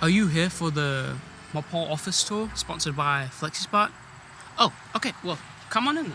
Are you here for the Mapal office tour sponsored by FlexiSpot? Oh, okay, well, come on in.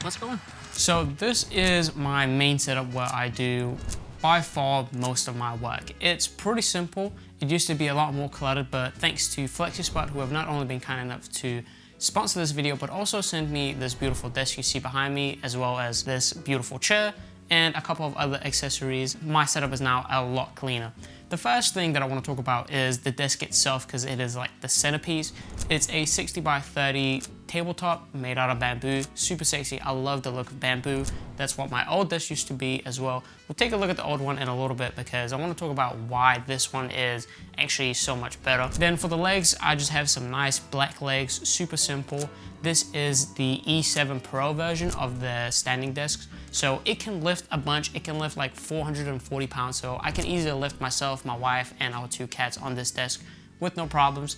Let's go in. So this is my main setup where I do by far most of my work. It's pretty simple. It used to be a lot more cluttered, but thanks to FlexiSpot, who have not only been kind enough to sponsor this video, but also send me this beautiful desk you see behind me, as well as this beautiful chair and a couple of other accessories. My setup is now a lot cleaner. The first thing that I want to talk about is the desk itself, because it is like the centerpiece. It's a 60 by 30 tabletop made out of bamboo. Super sexy. I love the look of bamboo. That's what my old desk used to be as well. We'll take a look at the old one in a little bit because I want to talk about why this one is actually so much better. Then for the legs, I just have some nice black legs, super simple. This is the E7 Pro version of the standing desks. So it can lift a bunch. It can lift like 440 pounds. So I can easily lift myself, my wife, and our 2 cats on this desk with no problems.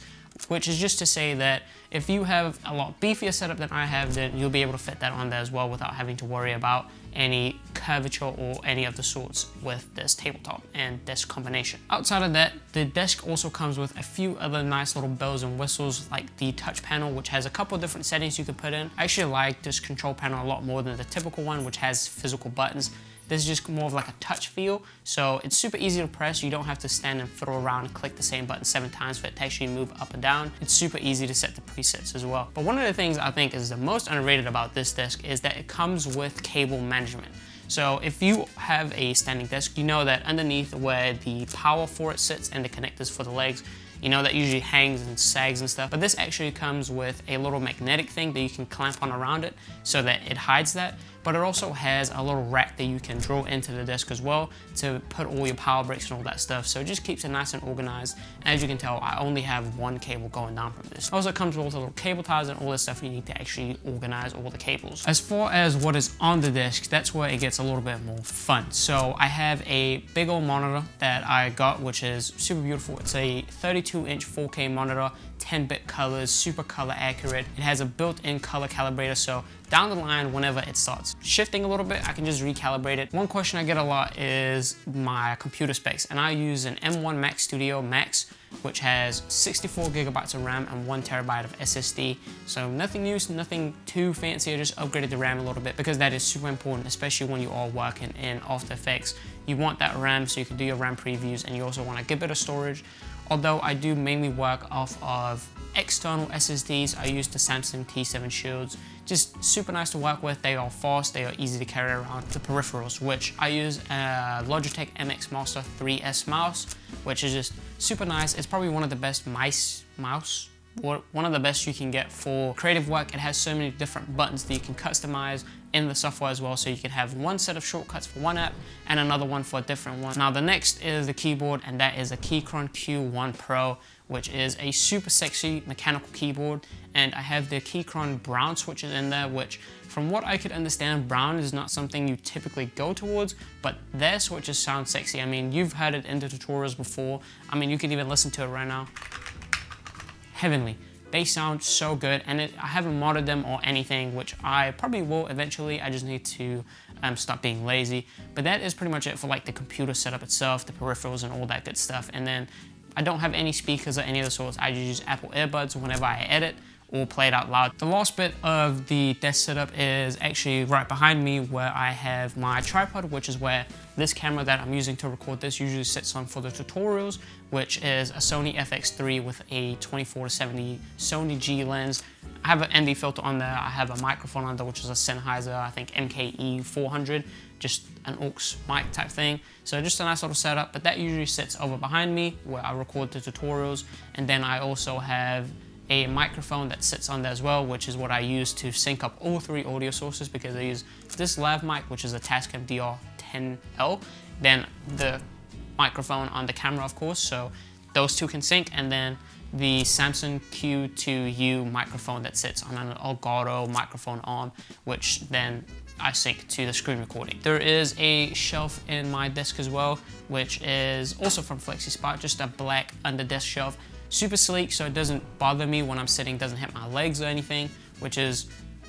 Which is just to say that if you have a lot beefier setup than I have, then you'll be able to fit that on there as well without having to worry about any curvature or any of the sorts with this tabletop and desk combination. Outside of that, the desk also comes with a few other nice little bells and whistles, like the touch panel, which has a couple of different settings you can put in. I actually like this control panel a lot more than the typical one, which has physical buttons. This is just more of like a touch feel, so it's super easy to press. You don't have to stand and fiddle around and click the same button 7 times for it to actually move up and down. It's super easy to set the presets as well. But one of the things I think is the most underrated about this desk is that it comes with cable management. So if you have a standing desk, you know that underneath where the power for it sits and the connectors for the legs, you know that usually hangs and sags and stuff, but this actually comes with a little magnetic thing that you can clamp on around it so that it hides that. But it also has a little rack that you can drill into the desk as well to put all your power bricks and all that stuff. So it just keeps it nice and organized. As you can tell, I only have one cable going down from this. Also, it comes with all the little cable ties and all this stuff you need to actually organize all the cables. As far as what is on the desk, that's where it gets a little bit more fun. So I have a big old monitor that I got, which is super beautiful. It's a 32-inch 4K monitor, 10-bit colors, super color accurate. It has a built-in color calibrator, so down the line, whenever it starts shifting a little bit, I can just recalibrate it. One question I get a lot is my computer specs, and I use an M1 Max Studio Max, which has 64 gigabytes of RAM and 1 terabyte of SSD. So nothing new, nothing too fancy. I just upgraded the RAM a little bit because that is super important, especially when you are working in After Effects. You want that RAM so you can do your RAM previews, and you also want a good bit of storage. Although I do mainly work off of external SSDs, I use the Samsung T7 Shields. Just super nice to work with. They are fast, they are easy to carry around. The peripherals, which I use a Logitech MX Master 3S mouse, which is just super nice. It's probably one of the best one of the best you can get for creative work. It has so many different buttons that you can customize in the software as well, so you can have one set of shortcuts for one app and another one for a different one. Now the next is the keyboard, and that is a Keychron Q1 Pro, which is a super sexy mechanical keyboard, and I have the Keychron brown switches in there, which from what I could understand, brown is not something you typically go towards, but their switches sound sexy. I mean, you've heard it in the tutorials before. I mean, you can even listen to it right now. Heavenly. They sound so good, and I haven't modded them or anything, which I probably will eventually. I just need to stop being lazy. But that is pretty much it for like the computer setup itself, the peripherals and all that good stuff. And then I don't have any speakers or any of the sorts. I just use Apple earbuds whenever I edit or play it out loud. The last bit of the desk setup is actually right behind me, where I have my tripod, which is where this camera that I'm using to record this usually sits on for the tutorials, which is a Sony FX3 with a 24-70 Sony G lens. I have an ND filter on there. I have a microphone on there, which is a Sennheiser, I think MKE 400, just an aux mic type thing. So just a nice little setup, but that usually sits over behind me where I record the tutorials. And then I also have a microphone that sits on there as well, which is what I use to sync up all 3 audio sources, because I use this lav mic, which is a Tascam DR10L, then the microphone on the camera, of course, so those 2 can sync, and then the Samsung Q2U microphone that sits on an Elgato microphone arm, which then I sync to the screen recording. There is a shelf in my desk as well, which is also from FlexiSpot, just a black under desk shelf. Super sleek, so it doesn't bother me when I'm sitting, doesn't hit my legs or anything, which is,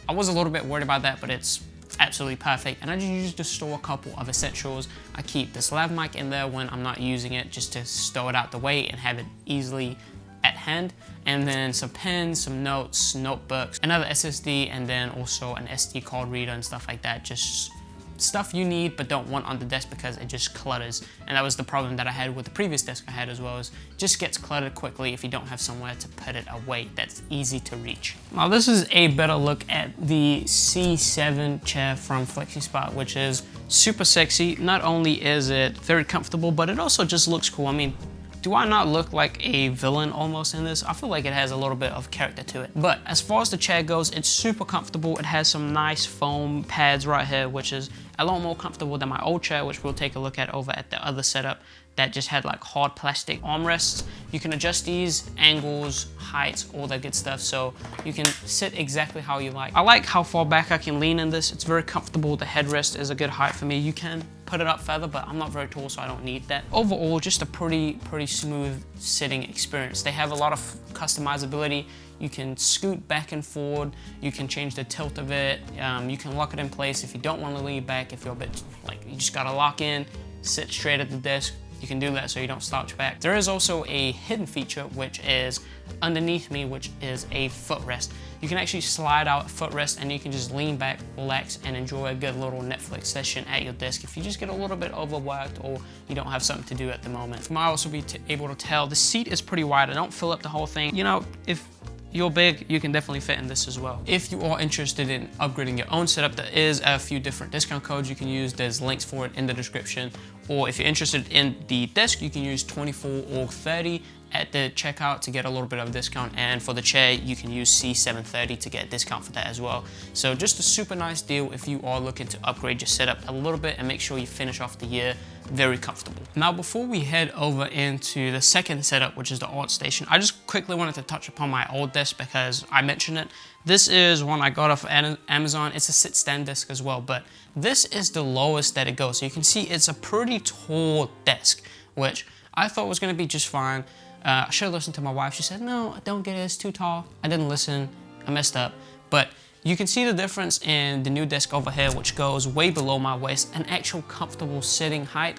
I was a little bit worried about that, but it's absolutely perfect. And I just use it to store a couple of essentials. I keep this lav mic in there when I'm not using it, just to stow it out the way and have it easily at hand. And then some pens, some notes, notebooks, another SSD, and then also an SD card reader and stuff like that. Just stuff you need but don't want on the desk because it just clutters. And that was the problem that I had with the previous desk I had as well, is it just gets cluttered quickly if you don't have somewhere to put it away that's easy to reach. Now this is a better look at the C7 chair from FlexiSpot, which is super sexy. Not only is it very comfortable, but it also just looks cool. I mean, do I not look like a villain almost in this? I feel like it has a little bit of character to it. But as far as the chair goes, it's super comfortable. It has some nice foam pads right here, which is a lot more comfortable than my old chair, which we'll take a look at over at the other setup that just had like hard plastic armrests. You can adjust these angles, heights, all that good stuff, so you can sit exactly how you like. I like how far back I can lean in this. It's very comfortable. The headrest is a good height for me. You can put it up further, but I'm not very tall, so I don't need that. Overall, just a pretty smooth sitting experience. They have a lot of customizability. You can scoot back and forward. You can change the tilt of it. You can lock it in place if you don't want to lean back. If you're a bit like, you just gotta lock in, sit straight at the desk. You can do that so you don't slouch back. There is also a hidden feature, which is underneath me, which is a footrest. You can actually slide out a footrest and you can just lean back, relax, and enjoy a good little Netflix session at your desk if you just get a little bit overworked or you don't have something to do at the moment. You might also be able to tell the seat is pretty wide. I don't fill up the whole thing. You know, if you're big, you can definitely fit in this as well. If you are interested in upgrading your own setup, there is a few different discount codes you can use. There's links for it in the description. Or if you're interested in the desk, you can use 24 or 30 at the checkout to get a little bit of a discount. And for the chair, you can use C730 to get a discount for that as well. So just a super nice deal if you are looking to upgrade your setup a little bit and make sure you finish off the year very comfortable. Now, before we head over into the second setup, which is the art station, I just quickly wanted to touch upon my old desk because I mentioned it. This is one I got off Amazon. It's a sit-stand desk as well, but this is the lowest that it goes. So you can see it's a pretty tall desk, which I thought was gonna be just fine. I should have listened to my wife. She said, no, don't get it, it's too tall. I didn't listen, I messed up. But you can see the difference in the new desk over here, which goes way below my waist, an actual comfortable sitting height,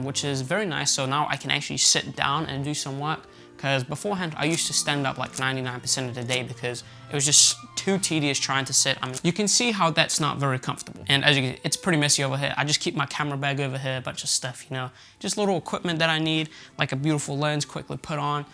which is very nice. So now I can actually sit down and do some work. Because beforehand, I used to stand up like 99% of the day because it was just too tedious trying to sit. I mean, you can see how that's not very comfortable. And as you can see, it's pretty messy over here. I just keep my camera bag over here, a bunch of stuff, you know, just little equipment that I need, like a beautiful lens, quickly put on,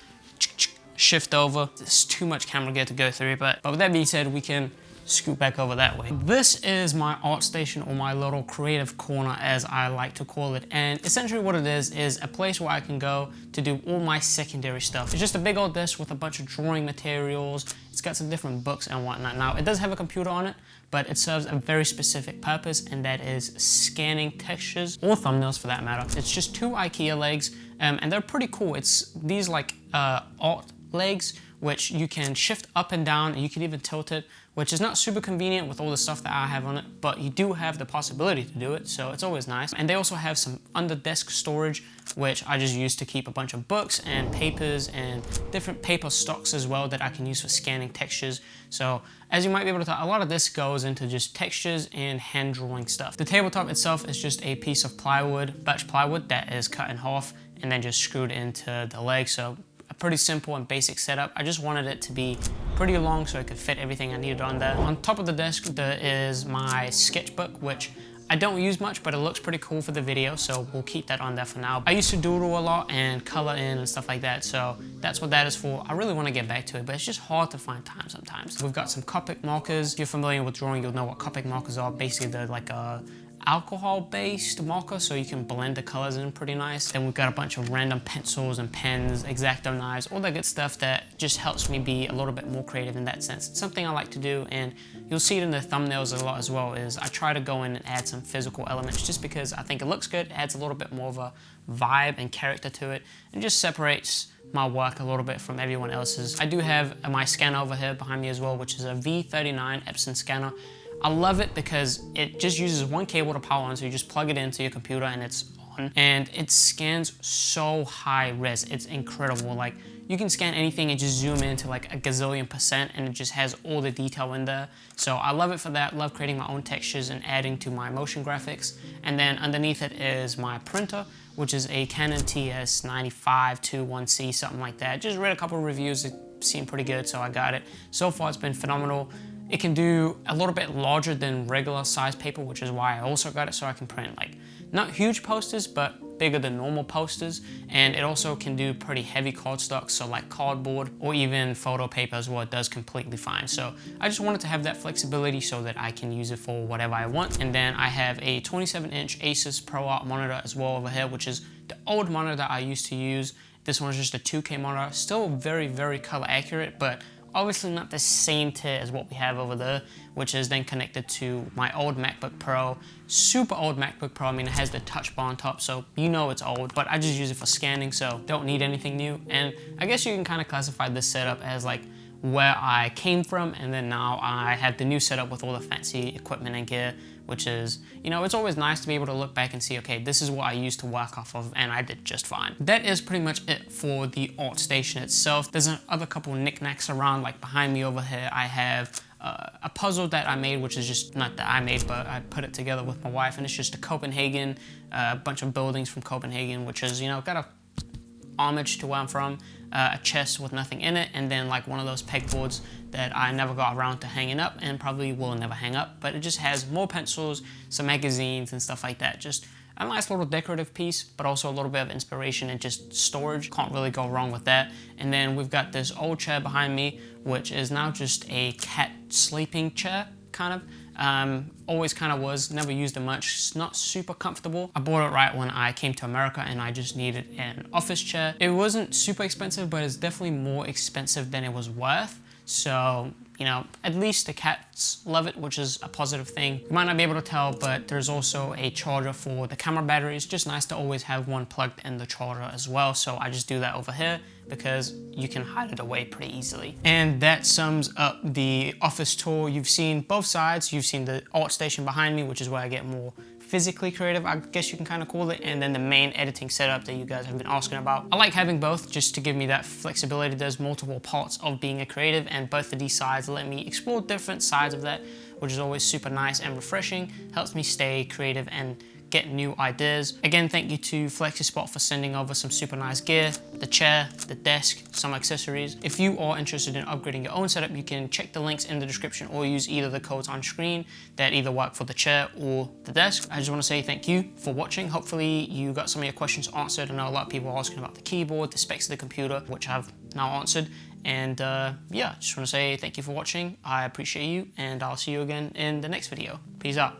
shift over. There's too much camera gear to go through, but with that being said, we can scoot back over that way. This is my art station, or my little creative corner as I like to call it, and essentially what it is a place where I can go to do all my secondary stuff. It's just a big old desk with a bunch of drawing materials. It's got some different books and whatnot. Now, it does have a computer on it, but it serves a very specific purpose, and that is scanning textures, or thumbnails for that matter. It's just two IKEA legs, and they're pretty cool. It's these like art legs, which you can shift up and down, and you can even tilt it, which is not super convenient with all the stuff that I have on it, but you do have the possibility to do it, so it's always nice. And they also have some under-desk storage, which I just use to keep a bunch of books and papers and different paper stocks as well that I can use for scanning textures. So as you might be able to tell, a lot of this goes into just textures and hand drawing stuff. The tabletop itself is just a piece of plywood, birch plywood, that is cut in half and then just screwed into the leg. So a pretty simple and basic setup. I just wanted it to be pretty long so I could fit everything I needed on there. On top of the desk, there is my sketchbook, which I don't use much, but it looks pretty cool for the video, so we'll keep that on there for now. I used to doodle a lot and color in and stuff like that, so that's what that is for. I really want to get back to it, but it's just hard to find time sometimes. We've got some Copic markers. If you're familiar with drawing, you'll know what Copic markers are. Basically, they're like a alcohol-based marker, so you can blend the colors in pretty nice. Then we've got a bunch of random pencils and pens, X-Acto knives, all that good stuff that just helps me be a little bit more creative in that sense. It's something I like to do, and you'll see it in the thumbnails a lot as well, is I try to go in and add some physical elements just because I think it looks good, it adds a little bit more of a vibe and character to it, and just separates my work a little bit from everyone else's. I do have my scanner over here behind me as well, which is a V39 Epson scanner. I love it because it just uses one cable to power on, so you just plug it into your computer and it's on, and it scans so high res. It's incredible. Like, you can scan anything and just zoom into like a gazillion% and it just has all the detail in there. So I love it for that. Love creating my own textures and adding to my motion graphics. And then underneath it is my printer, which is a Canon TS9521C, something like that. Just read a couple of reviews. It seemed pretty good, so I got it. So far, it's been phenomenal. It can do a little bit larger than regular size paper, which is why I also got it, so I can print like not huge posters, but bigger than normal posters. And it also can do pretty heavy cardstock, so like cardboard or even photo paper as well. It does completely fine. So I just wanted to have that flexibility so that I can use it for whatever I want. And then I have a 27-inch Asus ProArt monitor as well over here, which is the old monitor that I used to use. This one is just a 2K monitor, still very, very color accurate, but obviously not the same tier as what we have over there, which is then connected to my old MacBook Pro, super old MacBook Pro. I mean, it has the touch bar on top, so you know it's old, but I just use it for scanning, so don't need anything new. And I guess you can kind of classify this setup as like where I came from, and then now I have the new setup with all the fancy equipment and gear, which is, you know, it's always nice to be able to look back and see, okay, this is what I used to work off of, and I did just fine. That is pretty much it for the ArtStation itself. There's another couple knickknacks around, like behind me over here, I have a puzzle that I made, which is just, not that I made, but I put it together with my wife, and it's just a Copenhagen, a bunch of buildings from Copenhagen, which is, you know, got a homage to where I'm from, a chest with nothing in it, and then like one of those pegboards that I never got around to hanging up and probably will never hang up, but it just has more pencils, some magazines and stuff like that. Just a nice little decorative piece, but also a little bit of inspiration and just storage. Can't really go wrong with that. And then we've got this old chair behind me, which is now just a cat sleeping chair, kind of. Always kind of was, never used it much. It's not super comfortable. I bought it right when I came to America and I just needed an office chair. It wasn't super expensive, but it's definitely more expensive than it was worth. So, you know, at least the cats love it, which is a positive thing. You might not be able to tell, but there's also a charger for the camera battery. It's just nice to always have one plugged in the charger as well. So I just do that over here because you can hide it away pretty easily. And that sums up the office tour. You've seen both sides. You've seen the ArtStation behind me, which is where I get more physically creative, I guess you can kind of call it, and then the main editing setup that you guys have been asking about. I like having both just to give me that flexibility. There's multiple parts of being a creative, and both of these sides let me explore different sides of that, which is always super nice and refreshing. Helps me stay creative and get new ideas. Again, thank you to FlexiSpot for sending over some super nice gear, the chair, the desk, some accessories. If you are interested in upgrading your own setup, you can check the links in the description or use either the codes on screen that either work for the chair or the desk. I just want to say thank you for watching. Hopefully you got some of your questions answered. I know a lot of people are asking about the keyboard, the specs of the computer, which I've now answered. And yeah, just want to say thank you for watching. I appreciate you, and I'll see you again in the next video. Peace out.